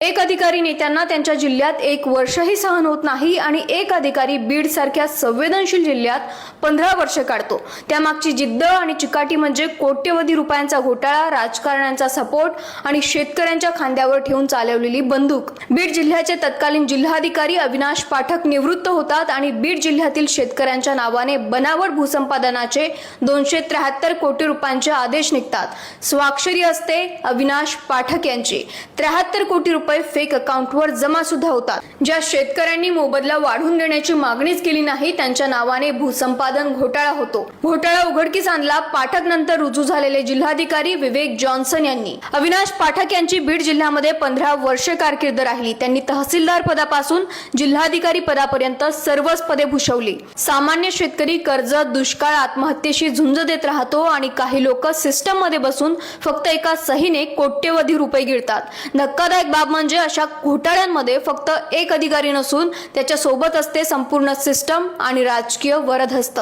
एक अधिकारी नेत्यांना त्यांच्या जिल्ह्यात 1 वर्षही सहन होत नाही आणि एक अधिकारी बीड सारख्या संवेदनशील जिल्ह्यात 15 वर्ष काढतो। त्यामागची जिद्द आणि चिकाटी म्हणजे कोट्यवधी रुपयांचा घोटाळा, राजकारण्यांचा सपोर्ट आणि शेतकऱ्यांच्या खांद्यावर ठेवून चालवलेली बंदूक। बीड जिल्ह्याचे तत्कालीन जिल्हाधिकारी अविनाश पाठक निवृत्त होतात आणि बीड जिल्ह्यातील शेतकऱ्यांच्या नावाने बनावट भूसंपादनाचे 273 कोटी रुपयांचे आदेश निघतात। स्वाक्षरी असते अविनाश पाठक यांची। 73 कोटी रुपये फेक अकाउंटवर जमा सुद्धा होतात। ज्या शेतकऱ्यांनी मोबदला वाढवून देण्याची मागणीच केली नाही त्यांच्या नावाने भूसंपादन घोटाळा होतो। घोटाळा उघडकीस आणला पाठक नंतर रुजू झालेले जिल्हाधिकारी विवेक जॉन्सन यांनी। अविनाश पाठक यांची बीड जिल्ह्यामध्ये 15 वर्षे कारकीर्द राहिली। त्यांनी तहसीलदार पदापासून जिल्हाधिकारी पदापर्यंत सर्वच पदे भूषवली। सामान्य शेतकरी कर्जत, दुष्काळ, आत्महत्येशी झुंज देत राहतो आणि काही लोक सिस्टम मध्ये बसून फक्त एका सहीने कोट्यवधी रुपये गिळतात। धक्कादायक बाब म्हणजे अशा घोटाळ्यांमध्ये फक्त एक अधिकारी नसून त्याच्या सोबत असते संपूर्ण सिस्टम आणि राजकीय वरदहस्त।